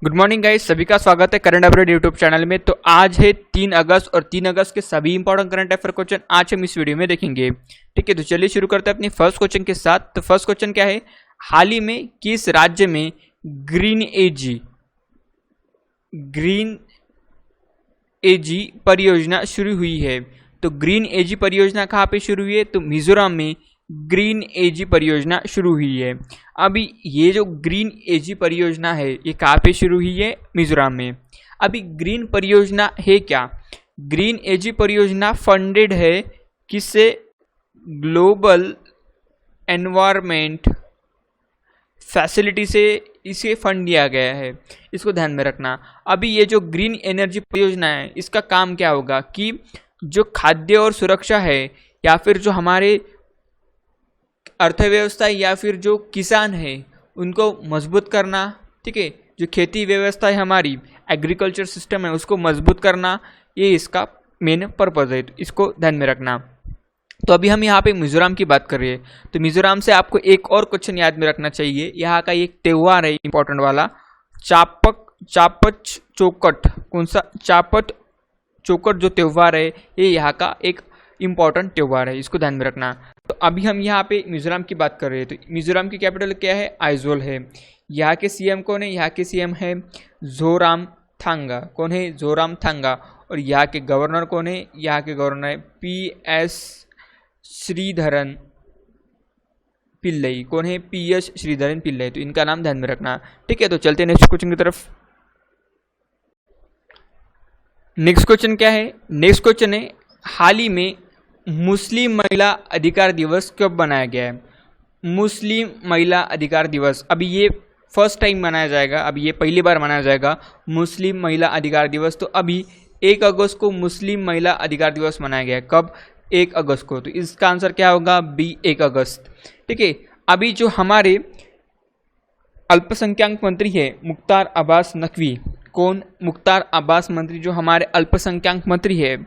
Good morning guys, सभी का स्वागत है करंट अपडेट यूट्यूब चैनल में। तो आज है 3 अगस्त और 3 अगस्त के सभी इंपॉर्टेंट करंट अफेयर क्वेश्चन आज हम इस वीडियो में देखेंगे। ठीक है, तो चलिए शुरू करते हैं अपनी फर्स्ट क्वेश्चन के साथ। तो फर्स्ट क्वेश्चन क्या है, हाल ही में किस राज्य में ग्रीन एजी परियोजना शुरू हुई है? तो ग्रीन एजी परियोजना कहाँ पे शुरू हुई है? तो मिजोरम में ग्रीन एजी परियोजना शुरू हुई है। अभी ये जो ग्रीन एजी परियोजना है ये कहाँ पे शुरू हुई है? मिजोरम में। अभी ग्रीन परियोजना है क्या? ग्रीन एजी परियोजना फंडेड है किससे? ग्लोबल एनवायरमेंट फैसिलिटी से इसे फंड दिया गया है, इसको ध्यान में रखना। अभी ये जो ग्रीन एनर्जी परियोजना है इसका काम क्या होगा कि जो खाद्य और सुरक्षा है या फिर जो हमारे अर्थव्यवस्था या फिर जो किसान है उनको मजबूत करना। ठीक है, जो खेती व्यवस्था है हमारी एग्रीकल्चर सिस्टम है उसको मजबूत करना, ये इसका मेन पर्पज है, तो इसको ध्यान में रखना। तो अभी हम यहाँ पे मिजोरम की बात कर रहे हैं, तो मिजोरम से आपको एक और क्वेश्चन याद में रखना चाहिए। यहाँ का एक त्योहार है इंपॉर्टेंट वाला, चापच चौकट। कौन सा? चापच चौकट जो त्योहार है ये यहाँ का एक इम्पॉर्टेंट त्योहार है, इसको ध्यान में रखना। तो अभी हम यहाँ पे मिजोरम की बात कर रहे हैं, तो मिजोरम की कैपिटल क्या है? आइजोल है। यहाँ के सीएम कौन है? यहाँ के सीएम है जोरामथांगा। कौन है? जोरामथांगा। और यहाँ के गवर्नर कौन है? यहाँ के गवर्नर है PS श्रीधरन पिल्लई। कौन है? PS श्रीधरन पिल्लई। तो इनका नाम ध्यान में रखना। ठीक है, तो चलते हैं नेक्स्ट क्वेश्चन की तरफ। नेक्स्ट क्वेश्चन क्या है? नेक्स्ट क्वेश्चन है, हाल ही में मुस्लिम महिला अधिकार दिवस कब बनाया गया है? मुस्लिम महिला अधिकार दिवस अभी ये फर्स्ट टाइम मनाया जाएगा, अभी ये पहली बार मनाया जाएगा मुस्लिम महिला अधिकार दिवस। तो अभी 1 अगस्त को मुस्लिम महिला अधिकार दिवस मनाया गया है। कब? 1 अगस्त को। तो इसका आंसर क्या होगा? बी, 1 अगस्त। ठीक है, अभी जो हमारे अल्पसंख्यक मंत्री है मुख्तार अब्बास नकवी। कौन? मुख्तार अब्बास मंत्री जो हमारे अल्पसंख्यक मंत्री है,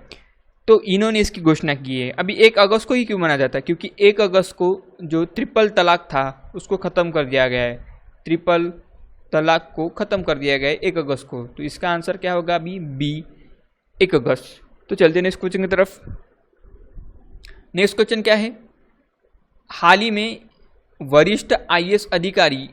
तो इन्होंने इसकी घोषणा की है। अभी 1 अगस्त को ही क्यों मनाया जाता है? क्योंकि 1 अगस्त को जो ट्रिपल तलाक था उसको ख़त्म कर दिया गया है। ट्रिपल तलाक को ख़त्म कर दिया गया है 1 अगस्त को। तो इसका आंसर क्या होगा? अभी बी, 1 अगस्त। तो चलते हैं नेक्स्ट क्वेश्चन की तरफ। नेक्स्ट क्वेश्चन क्या है, हाल ही में वरिष्ठ IAS अधिकारी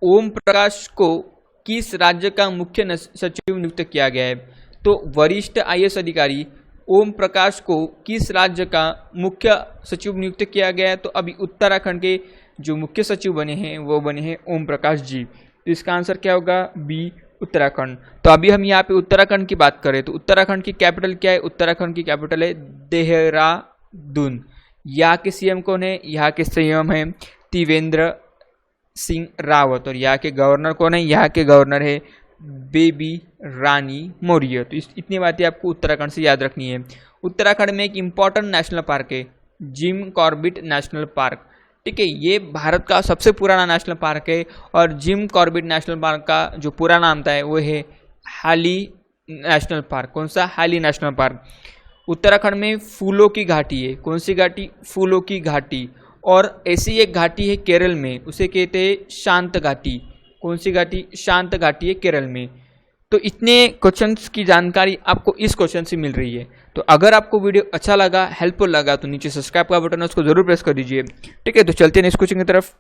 ओम प्रकाश को किस राज्य का मुख्य सचिव नियुक्त किया गया है? तो वरिष्ठ IAS अधिकारी ओम प्रकाश को किस राज्य का मुख्य सचिव नियुक्त किया गया है? तो अभी उत्तराखंड के जो मुख्य सचिव बने हैं वो बने हैं ओम प्रकाश जी। तो इसका आंसर क्या होगा? बी, उत्तराखंड। तो अभी हम यहाँ पे उत्तराखंड की बात करें तो उत्तराखंड की कैपिटल क्या है? उत्तराखंड की कैपिटल है देहरादून। यहाँ के सीएम कौन है? यहाँ के सीएम है त्रिवेंद्र सिंह रावत। और यहाँ के गवर्नर कौन है? यहाँ के गवर्नर है बेबी रानी मौर्य। तो इतनी बातें आपको उत्तराखंड से याद रखनी है। उत्तराखंड में एक इम्पॉर्टेंट नेशनल पार्क है, जिम कॉर्बेट नेशनल पार्क। ठीक है, ये भारत का सबसे पुराना नेशनल पार्क है और जिम कॉर्बेट नेशनल पार्क का जो पूरा नाम था वो है हाली नेशनल पार्क। कौन सा? हाली नेशनल पार्क। उत्तराखंड में फूलों की घाटी है। कौन सी घाटी? फूलों की घाटी। और ऐसी एक घाटी है केरल में, उसे कहते हैं शांत घाटी। कौन सी घाटी? शांत घाटी है केरल में। तो इतने क्वेश्चंस की जानकारी आपको इस क्वेश्चन से मिल रही है। तो अगर आपको वीडियो अच्छा लगा, हेल्पफुल लगा, तो नीचे सब्सक्राइब का बटन है उसको जरूर प्रेस कर दीजिए। ठीक है, तो चलते हैं नेक्स्ट क्वेश्चन की तरफ।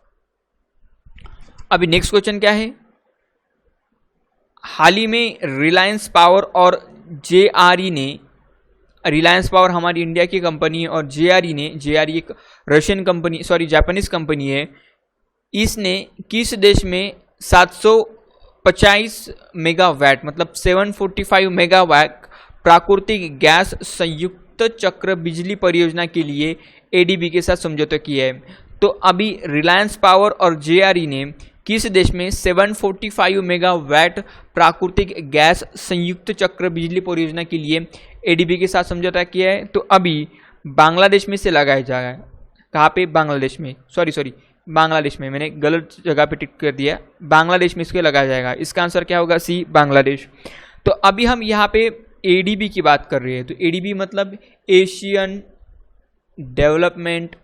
अभी नेक्स्ट क्वेश्चन क्या है, हाल ही में रिलायंस पावर और JRE ने, रिलायंस पावर हमारी इंडिया की कंपनी है और JRE एक Russian company, sorry Japanese company है, इसने किस देश में 750 मेगावाट मतलब 745 मेगावाट प्राकृतिक गैस संयुक्त चक्र बिजली परियोजना के लिए ADB के साथ समझौता किया है? तो अभी रिलायंस पावर और JRE ने किस देश में 745 मेगावाट प्राकृतिक गैस संयुक्त चक्र बिजली परियोजना के लिए ADB के साथ समझौता किया है? तो अभी बांग्लादेश में से लगाया जाएगा। कहाँ पे? बांग्लादेश में। सॉरी बांग्लादेश में, मैंने गलत जगह पे टिक कर दिया। बांग्लादेश में इसके लगाया जाएगा। इसका आंसर क्या होगा? सी, बांग्लादेश। तो अभी हम यहाँ पे ADB की बात कर रहे हैं, तो ADB मतलब एशियन डेवलपमेंट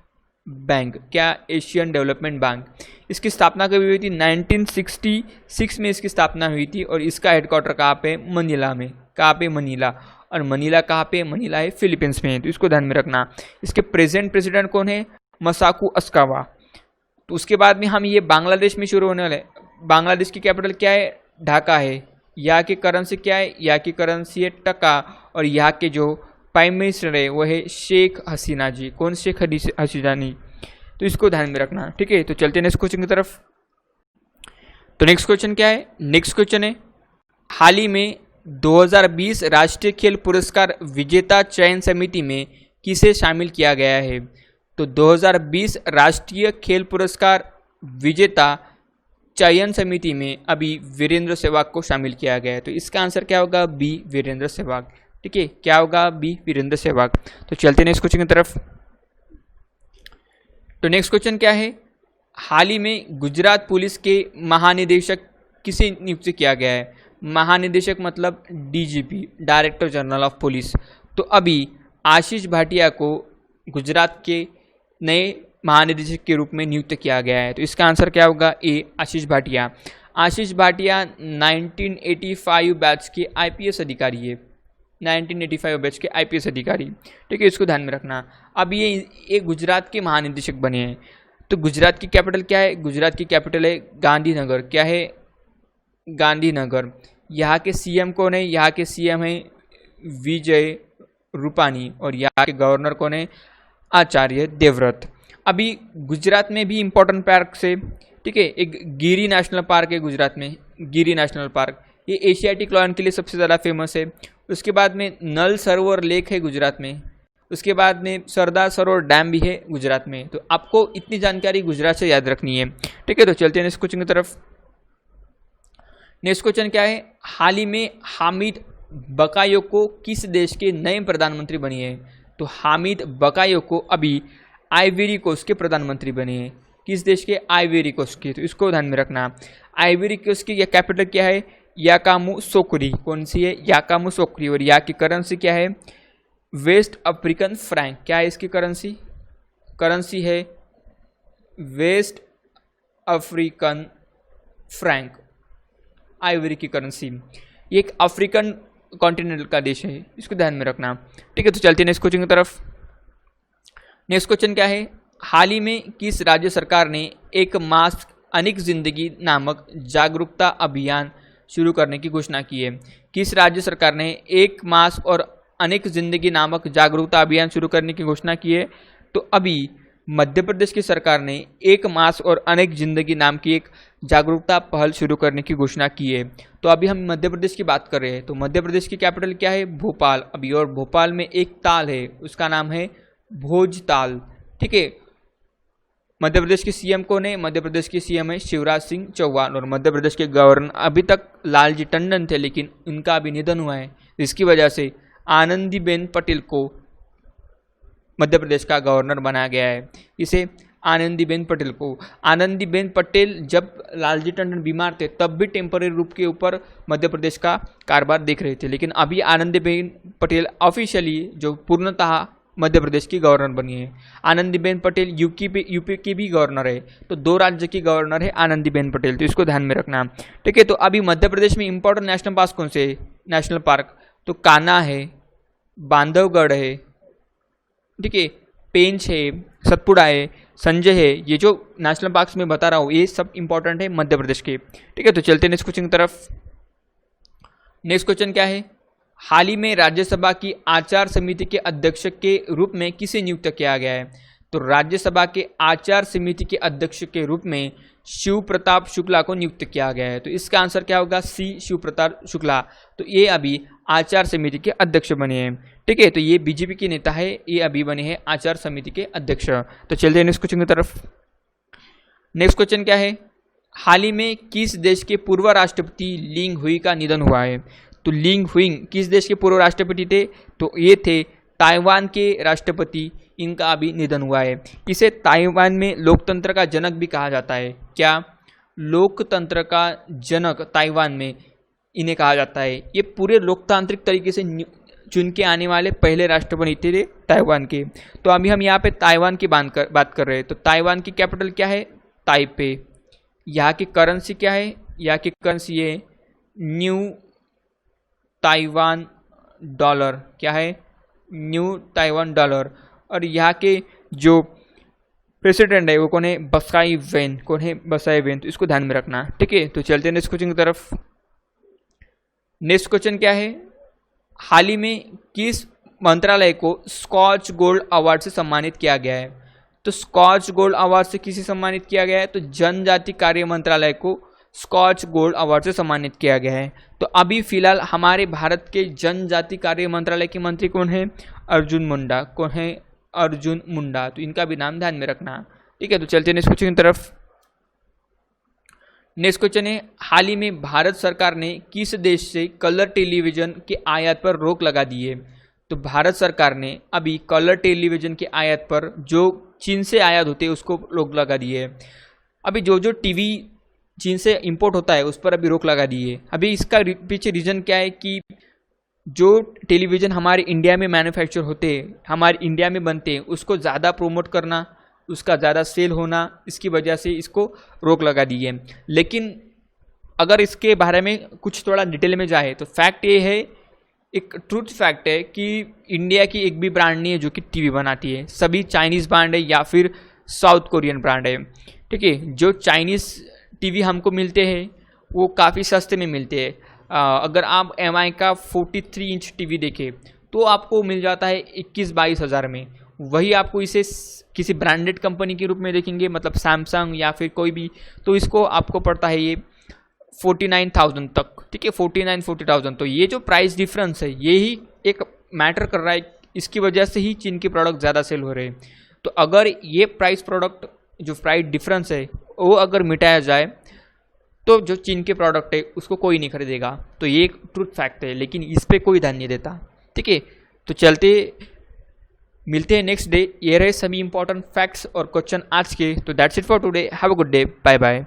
बैंक, क्या एशियन डेवलपमेंट बैंक। इसकी स्थापना कभी हुई थी? 1966 में इसकी स्थापना हुई थी और इसका हेडक्वार्टर कहाँ पे? मनीला में। कहाँ पे? मनीला। और मनीला कहाँ पे? मनीला है फिलीपींस में, तो इसको ध्यान में रखना। इसके प्रेजेंट प्रेसिडेंट कौन है? मसाकू अस्कावा। तो उसके बाद में हम ये बांग्लादेश में शुरू होने वाले। बांग्लादेश की कैपिटल क्या है? ढाका है। यहाँ की करेंसी क्या है? यहाँ की करेंसी है टका। और यहाँ के जो प्राइम मिनिस्टर है वो है शेख हसीना जी। कौन? शेख हसीना जी। तो इसको ध्यान में रखना, ठीक है। तो चलते हैं नेक्स्ट क्वेश्चन की तरफ। तो नेक्स्ट क्वेश्चन क्या है? नेक्स्ट क्वेश्चन है, हाल ही में 2020 राष्ट्रीय खेल पुरस्कार विजेता चयन समिति में किसे शामिल किया गया है? तो 2020 राष्ट्रीय खेल पुरस्कार विजेता चयन समिति में अभी वीरेंद्र सहवाग को शामिल किया गया है। तो इसका आंसर क्या होगा? बी, वीरेंद्र सहवाग। ठीक है, क्या होगा? बी, वीरेंद्र सहवाग। तो चलते हैं नेक्स्ट क्वेश्चन की तरफ। तो नेक्स्ट क्वेश्चन क्या है? हाल ही में गुजरात पुलिस के महानिदेशक किसे नियुक्त किया गया है? महानिदेशक मतलब DGP, director general of police. तो अभी आशीष भाटिया को गुजरात के नए महानिदेशक के रूप में नियुक्त किया गया है। तो इसका आंसर क्या होगा? ए, आशीष भाटिया। आशीष भाटिया 1985 बैच के आईपीएस अधिकारी है। 1985 बैच के आईपीएस अधिकारी, ठीक है, इसको ध्यान में रखना। अब ये गुजरात के महानिदेशक बने हैं। तो गुजरात की कैपिटल क्या है? गुजरात की कैपिटल है गांधीनगर। क्या है? गांधीनगर। यहाँ के सीएम कौन है? यहाँ के सीएम है विजय रूपानी और यहाँ के गवर्नर कौन है? आचार्य देवव्रत। अभी गुजरात में भी इम्पोर्टेंट पार्क से, ठीक है, एक गिरी नेशनल पार्क है गुजरात में, गिरी नेशनल पार्क। ये एशियाटिक लॉयन के लिए सबसे ज़्यादा फेमस है। उसके बाद में नल सरोवर लेक है गुजरात में। उसके बाद में सरदार सरोवर डैम भी है गुजरात में। तो आपको इतनी जानकारी गुजरात से याद रखनी है, ठीक है। तो चलते हैं नेक्स्ट क्वेश्चन की तरफ। नेक्स्ट क्वेश्चन क्या है? हाल ही में हामिद बकायोको किस देश के नए प्रधानमंत्री बने हैं? तो हामिद बकायोको अभी आइवरी कोस्ट के प्रधानमंत्री बने हैं। किस देश के? आइवरी कोस्ट के। तो इसको ध्यान में रखना। आइवरी कोस्ट की कैपिटल क्या है? याकामुसोक्री। कौन सी है? याकामुसोक्री। और यहाँ की करेंसी क्या है? West African franc. क्या है इसकी करेंसी? करेंसी है वेस्ट अफ्रीकन फ्रैंक, आइवरी की करेंसी। ये एक अफ्रीकन कॉन्टिनेंट का देश है, इसको ध्यान में रखना, ठीक है। तो चलते हैं नेक्स्ट क्वेश्चन की तरफ। नेक्स्ट क्वेश्चन क्या है? हाल ही में किस राज्य सरकार ने एक मास्क अनेक जिंदगी नामक जागरूकता अभियान शुरू करने की घोषणा की है? किस राज्य सरकार ने एक मास्क और अनेक जिंदगी नामक जागरूकता अभियान शुरू करने की घोषणा की है? तो अभी मध्य प्रदेश की सरकार ने एक मास्क और अनेक जिंदगी नाम की एक जागरूकता पहल शुरू करने की घोषणा की है। तो अभी हम मध्य प्रदेश की बात कर रहे हैं। तो मध्य प्रदेश की कैपिटल क्या है? भोपाल। अभी और भोपाल में एक ताल है, उसका नाम है भोजताल, ठीक है। मध्य प्रदेश के सीएम कौन है? मध्य प्रदेश के सीएम है शिवराज सिंह चौहान। और मध्य प्रदेश के गवर्नर अभी तक लालजी टंडन थे, लेकिन उनका अभी निधन हुआ है। इसकी वजह से आनंदीबेन पटेल को मध्य प्रदेश का गवर्नर बनाया गया है। इसे आनंदीबेन पटेल को। आनंदीबेन पटेल जब लालजी टंडन बीमार थे तब भी टेम्पररी रूप के ऊपर मध्य प्रदेश का कारभार देख रहे थे, लेकिन अभी आनंदीबेन पटेल ऑफिशियली जो पूर्णतः मध्य प्रदेश की गवर्नर बनी है। आनंदीबेन पटेल यूपी की भी गवर्नर है। तो दो राज्य की गवर्नर है आनंदीबेन पटेल, तो इसको ध्यान में रखना, ठीक है। तो अभी मध्य प्रदेश में इंपॉर्टेंट नेशनल पार्क कौन से? नेशनल पार्क तो कान्हा है, बांधवगढ़ है, ठीक है, पेंच है, सतपुड़ा है, संजय है। ये जो नेशनल पार्क्स में बता रहा हूँ ये सब इंपॉर्टेंट है मध्य प्रदेश के, ठीक है। तो चलते हैं नेक्स्ट क्वेश्चन की तरफ। नेक्स्ट क्वेश्चन क्या है? हाल ही में राज्यसभा की आचार समिति के अध्यक्ष के रूप में किसे नियुक्त किया गया है? तो राज्यसभा के आचार समिति के अध्यक्ष के रूप में शिव प्रताप शुक्ला को नियुक्त किया गया है। तो इसका आंसर क्या होगा? सी, शिव प्रताप शुक्ला। तो ये अभी आचार समिति के अध्यक्ष बने हैं, ठीक है। तो ये बीजेपी के नेता है, ये अभी बने हैं आचार समिति के अध्यक्ष। तो चलते हैं नेक्स्ट क्वेश्चन की तरफ। नेक्स्ट क्वेश्चन क्या है? हाल ही में किस देश के पूर्व राष्ट्रपति लिंग हुई का निधन हुआ है? तो लिंग हुई किस देश के पूर्व राष्ट्रपति थे? तो ये थे ताइवान के राष्ट्रपति, इनका अभी निधन हुआ है। इसे ताइवान में लोकतंत्र का जनक भी कहा जाता है। क्या? लोकतंत्र का जनक ताइवान में इन्हें कहा जाता है। ये पूरे लोकतांत्रिक तरीके से चुन के आने वाले पहले राष्ट्रपति थे ताइवान के। तो अभी हम यहाँ पे ताइवान की बात कर रहे हैं। तो ताइवान की कैपिटल क्या है? ताइपे। यहाँ की करेंसी क्या है? यहाँ की करेंसी है न्यू ताइवान डॉलर। क्या है? New Taiwan dollar. और यहाँ के जो प्रेसिडेंट है वो कौन है? बसाई वेन। कौन है? बसाई वेन। तो इसको ध्यान में रखना, ठीक है। तो चलते हैं नेक्स्ट क्वेश्चन की तरफ। नेक्स्ट क्वेश्चन क्या है? हाल ही में किस मंत्रालय को स्कॉच गोल्ड अवार्ड से सम्मानित किया गया है? तो स्कॉच गोल्ड अवार्ड से किसे सम्मानित किया गया है? तो जनजाति कार्य मंत्रालय को स्कॉच गोल्ड अवार्ड से सम्मानित किया गया है। तो अभी फिलहाल हमारे भारत के जनजाति कार्य मंत्रालय के मंत्री कौन है? अर्जुन मुंडा। कौन है? अर्जुन मुंडा। तो इनका भी नाम ध्यान में रखना, ठीक है। तो चलते हैं नेक्स्ट क्वेश्चन की तरफ। नेक्स्ट क्वेश्चन है, हाल ही में भारत सरकार ने किस देश से कलर टेलीविजन के आयात पर रोक लगा दी है? तो भारत सरकार ने अभी कलर टेलीविजन के आयात पर जो चीन से आयात होते हैं उसको रोक लगा दी है। अभी जो टीवी चीन से इंपोर्ट होता है उस पर अभी रोक लगा दी है। अभी इसका पीछे रीजन क्या है कि जो टेलीविज़न हमारे इंडिया में मैन्युफैक्चर होते हैं, हमारे इंडिया में बनते हैं, उसको ज़्यादा प्रोमोट करना, उसका ज़्यादा सेल होना, इसकी वजह से इसको रोक लगा दी है। लेकिन अगर इसके बारे में कुछ थोड़ा डिटेल में जाए तो फैक्ट ये है, एक ट्रूथ फैक्ट है कि इंडिया की एक भी ब्रांड नहीं है जो कि टीवी बनाती है। सभी चाइनीज़ ब्रांड है या फिर साउथ कोरियन ब्रांड है, ठीक है। जो चाइनीज़ टीवी हमको मिलते हैं वो काफ़ी सस्ते में मिलते हैं। अगर आप एमआई का 43 इंच टीवी देखें तो आपको मिल जाता है 21-22 हज़ार में। वही आपको इसे किसी ब्रांडेड कंपनी के रूप में देखेंगे, मतलब सैमसंग या फिर कोई भी, तो इसको आपको पड़ता है ये 49,000 तक, ठीक है, 49-40,000। तो ये जो प्राइस डिफरेंस है यही एक मैटर कर रहा है, इसकी वजह से ही चीन के प्रोडक्ट ज़्यादा सेल हो रहे हैं। तो अगर ये प्राइस प्रोडक्ट जो प्राइस डिफरेंस है वो अगर मिटाया जाए तो जो चीन के प्रोडक्ट है उसको कोई नहीं खरीदेगा। तो ये एक ट्रूथ फैक्ट है, लेकिन इस पे कोई ध्यान नहीं देता, ठीक है। तो चलते मिलते हैं नेक्स्ट डे। ये रहे सभी इंपॉर्टेंट फैक्ट्स और क्वेश्चन आज के। तो that's it for today. Have a good day. Bye bye.